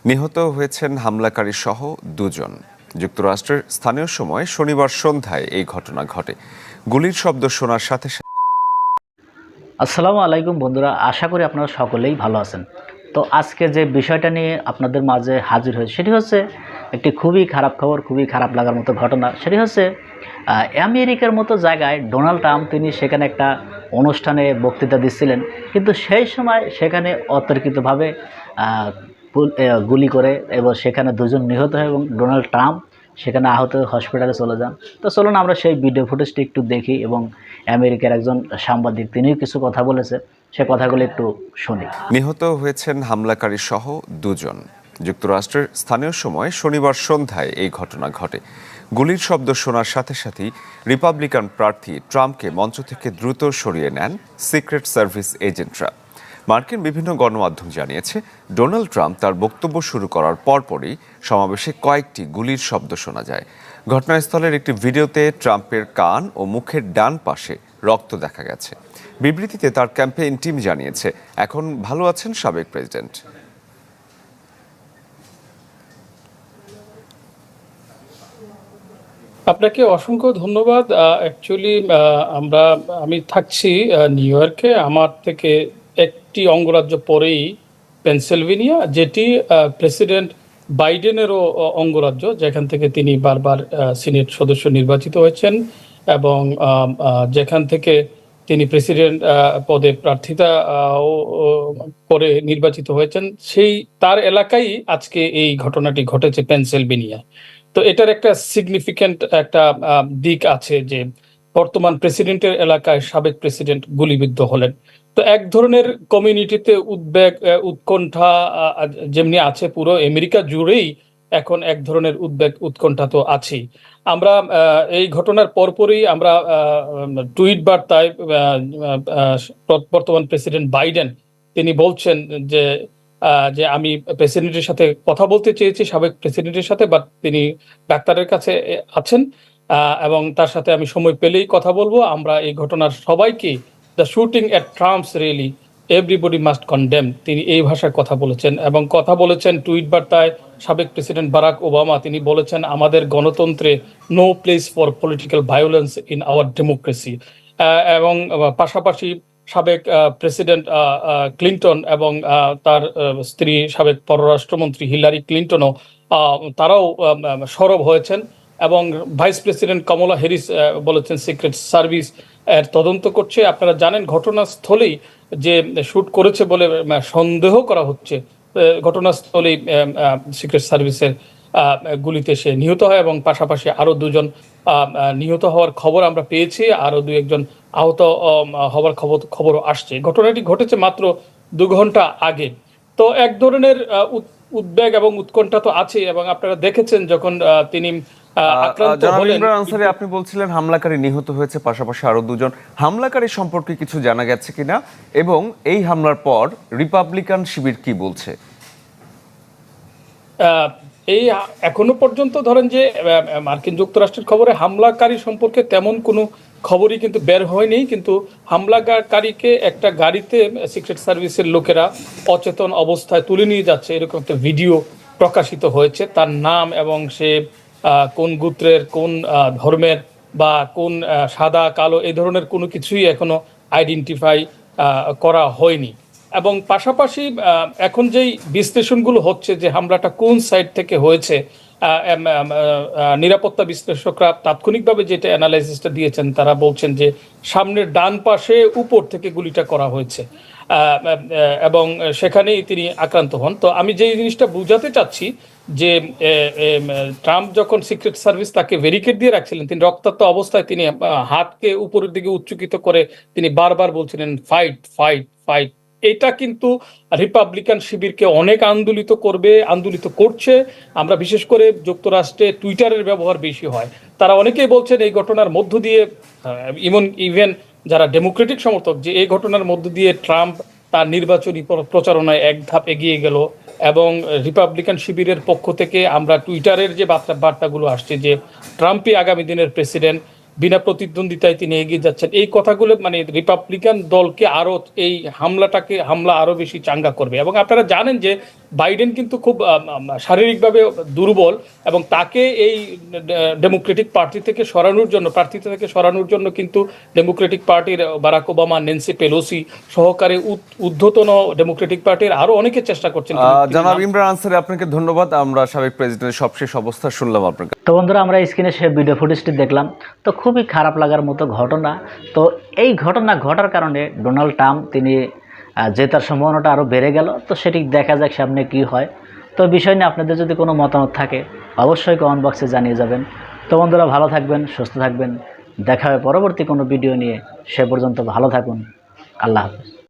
নিহত হয়েছেন হামলাকারী সহ দুজন। যুক্তরাষ্ট্রের স্থানীয় সময় শনিবার সন্ধ্যায় এই ঘটনা ঘটে। গুলির শব্দ শোনার সাথে সাথে আসসালামু আলাইকুম বন্ধুরা, আশা করি আপনারা সকলেই ভালো আছেন। তো আজকে যে বিষয়টা নিয়ে আপনাদের মাঝে হাজির হয়েছে সেটি হচ্ছে একটি খুবই খারাপ খবর, খুবই খারাপ লাগার মতো ঘটনা। সেটি হচ্ছে আমেরিকার মতো জায়গায় ডোনাল্ড ট্রাম্প তিনি সেখানে একটা অনুষ্ঠানে বক্তৃতা দিচ্ছিলেন, কিন্তু সেই সময় সেখানে অতর্কিতভাবে গুলি করে এবং সেখানে দুজন নিহত হয় এবং ডোনাল্ড ট্রাম্প সেখানে আহত হসপিটালে চলে যান। তো চলুন আমরা সেই ভিডিও ফুটেজটি একটু দেখি এবং আমেরিকার একজন সাংবাদিক তিনিও কিছু কথা বলেছে, সে কথাগুলো একটু শুনি। নিহত হয়েছেন হামলাকারী সহ দুজন। যুক্তরাষ্ট্রের স্থানীয় সময় শনিবার সন্ধ্যায় এই ঘটনা ঘটে। গুলির শব্দ শোনার সাথে সাথেই রিপাবলিকান প্রার্থী ট্রাম্পকে মঞ্চ থেকে দ্রুত সরিয়ে নেন সিক্রেট সার্ভিস এজেন্টরা। মার্কিন বিভিন্ন গণমাধ্যম জানিয়েছে, ডোনাল্ড ট্রাম্প তার বক্তব্য শুরু করার পরপরই সমাবেশে কয়েকটি গুলির শব্দ শোনা যায়। ঘটনাস্থলের একটি ভিডিওতে ট্রাম্পের কান ও মুখের ডান পাশে রক্ত দেখা গেছে। বিবৃতিতে তার ক্যাম্পেইন টিম জানিয়েছে, এখন ভালো আছেন সাবেক প্রেসিডেন্ট। আপনাকে অসংখ্য ধন্যবাদ। অ্যাকচুয়ালি আমি থাকছি নিউ ইয়র্কে। আমার থেকে একটি অঙ্গরাজ্য পরেই পেনসিলভেনিয়া, যেটি প্রেসিডেন্ট বাইডেনেরও অঙ্গরাজ্য, যেখান থেকে তিনি বারবার সিনেট সদস্য নির্বাচিত হয়েছেন এবং যেখান থেকে তিনি প্রেসিডেন্ট পদে প্রার্থিতা করে নির্বাচিত হয়েছেন, সেই তার এলাকায় আজকে এই ঘটনাটি ঘটেছে, পেনসিলভেনিয়া। তো এটার একটা সিগনিফিক্যান্ট একটা দিক আছে যে বর্তমান প্রেসিডেন্টের এলাকায় সাবেক প্রেসিডেন্ট গুলিবিদ্ধ হলেন। তো এক ধরনের কমিউনিটিতে উদ্বেগ, উৎকণ্ঠা যেমনি আছে পুরো আমেরিকা জুড়েই, এখন এক ধরনের উদ্বেগ উৎকণ্ঠা তো আছেই। আমরা এই ঘটনার পরপরই আমরা টুইট বার্তায় বর্তমান প্রেসিডেন্ট বাইডেন তিনি বলছেন যে যে আমি প্রেসিডেন্টের সাথে কথা বলতে চেয়েছি, সাবেক প্রেসিডেন্টের সাথে, বাট তিনি ডাক্তারের কাছে আছেন এবং তার সাথে আমি সময় পেলেই কথা বলবো। আমরা এই ঘটনার সবাইকে, the shooting at Trump's really everybody must condemn, তিনি এই ভাষায় কথা বলেছেন। এবং কথা বলেছেন টুইট বার্তায় সাবেক প্রেসিডেন্ট বারাক ওবামা, তিনি বলেছেন আমাদের গণতন্ত্রে no place for political violence in our democracy. এবং পাশাপাশি সাবেক প্রেসিডেন্ট ক্লিন্টন এবং তার স্ত্রী সাবেক পররাষ্ট্রমন্ত্রী হিলারি ক্লিন্টনও তারাও সরব হয়েছেন এবং ভাইস প্রেসিডেন্ট কমলা হ্যারিস বলেছেন সিক্রেট সার্ভিস এর তদন্ত করছে। আপনারা জানেন ঘটনাস্থলেই যে শুট করেছে বলে সন্দেহ করা হচ্ছে, ঘটনাস্থলেই সিক্রেট সার্ভিসের গুলিতে সে নিহত হয় এবং পাশাপাশি আরো দুজন নিহত হওয়ার খবর আমরা পেয়েছি, আরো দুই একজন আহত হওয়ার খবরও আসছে। ঘটনাটি ঘটেছে মাত্র 2 ঘন্টা আগে। তো এক ধরনের উদ্বেগ এবং উৎকণ্ঠা তো আছে এবং আপনারা দেখেছেন যখন তিনি আক্রান্ত হলেন। ইমরান আনসারী, আপনি বলছিলেন হামলাকারী নিহত হয়েছে, পাশাপাশি আরো দুজন। হামলাকারী সম্পর্কে কিছু জানা গেছে কিনা এবং এই হামলার পর রিপাবলিকান শিবির কি বলছে? এই এখনো পর্যন্ত ধরেন যে মার্কিন যুক্তরাষ্ট্রের খবরে হামলাকারী সম্পর্কে তেমন কোনো খবরই কিন্তু বের হয়নি, কিন্তু হামলাকারীকে একটা গাড়িতে সিক্রেট সার্ভিসের লোকেরা অচেতন অবস্থায় তুলে নিয়ে যাচ্ছে, এরকম একটা ভিডিও প্রকাশিত হয়েছে। তার নাম এবং সে কোন গোত্রের, কোন ধর্মের বা কোন সাদা কালো এই ধরনের কোনো কিছুই এখনো আইডেন্টিফাই করা হয়নি। এবং পাশাপাশি এখন যেই বিশ্লেষণগুলো হচ্ছে যে হামলাটা কোন সাইড থেকে হয়েছে, নিরাপত্তা বিশ্লেষকরা তাৎক্ষণিকভাবে যেটা অ্যানালাইসিসটা দিয়েছেন, তারা বলছেন যে সামনের ডান পাশে উপর থেকে গুলিটা করা হয়েছে এবং সেখানেই তিনি আক্রান্ত হন। তো আমি যে জিনিসটা বুঝাতে চাচ্ছি যে ট্রাম্প যখন সিক্রেট সার্ভিস তাকে ব্যারিকেড দিয়ে রাখছিলেন, তিনি রক্তাক্ত অবস্থায় তিনি হাতকে উপরের দিকে উচ্চকিত করে তিনি বারবার বলছিলেন ফাইট ফাইট ফাইট। এটা কিন্তু রিপাবলিকান শিবিরকে অনেক আন্দোলিত করছে। আমরা বিশেষ করে যুক্তরাষ্ট্রে টুইটারের ব্যবহার বেশি হয়, তারা অনেকেই বলছেন এই ঘটনার মধ্য দিয়ে ইভেন যারা ডেমোক্রেটিক সমর্থক, যে এই ঘটনার মধ্য দিয়ে ট্রাম্প তার নির্বাচনী প্রচারণায় এক ধাপ এগিয়ে গেল। এবং রিপাবলিকান শিবিরের পক্ষ থেকে আমরা টুইটারের যে বার্তাগুলো আসছে যে ট্রাম্পই আগামী দিনের প্রেসিডেন্ট, বিনা প্রতিদ্বন্দ্বিতায় তিনি এগিয়ে যাচ্ছেন, এই কথাগুলো মানে রিপাবলিকান দলকে আরো এই হামলা আরো বেশি চাঙ্গা করবে। এবং আপনারা জানেন যে বাইডেন কিন্তু খুব শারীরিকভাবে দুর্বল, এবং তাকে এই ডেমোক্রেটিক পার্টি থেকে সরানোর জন্য কিন্তু ডেমোক্রেটিক পার্টির বারাক ওবামা, নেন্সি পেলোসি সহকারে ঊর্ধ্বতন ডেমোক্রেটিক পার্টির আরো অনেকে চেষ্টা করছেন। জনাব ইমরান আনসারী, আপনাকে ধন্যবাদ। আমরা সাবেক প্রেসিডেন্টের সবশেষ অবস্থা শুনলাম আপনার কাছে। তো বন্ধুরা, আমরা স্ক্রিনে সে ভিডিও ফুটেজটি দেখলাম, তো খুবই খারাপ লাগার মতো ঘটনা। তো এই ঘটনা ঘটার কারণে ডোনাল্ড ট্রাম্প তিনি জেতার সম্ভাবনাটা আরও বেড়ে গেল। তো সেটি দেখা যাক সামনে কি হয়। তো বিষয় নিয়ে আপনাদের যদি কোনো মতামত থাকে অবশ্যই কমেন্ট বক্সে জানিয়ে যাবেন। তো বন্ধুরা, ভালো থাকবেন, সুস্থ থাকবেন। দেখা হবে পরবর্তী কোনো ভিডিও নিয়ে। সে পর্যন্ত ভালো থাকুন। আল্লাহ হাফেজ।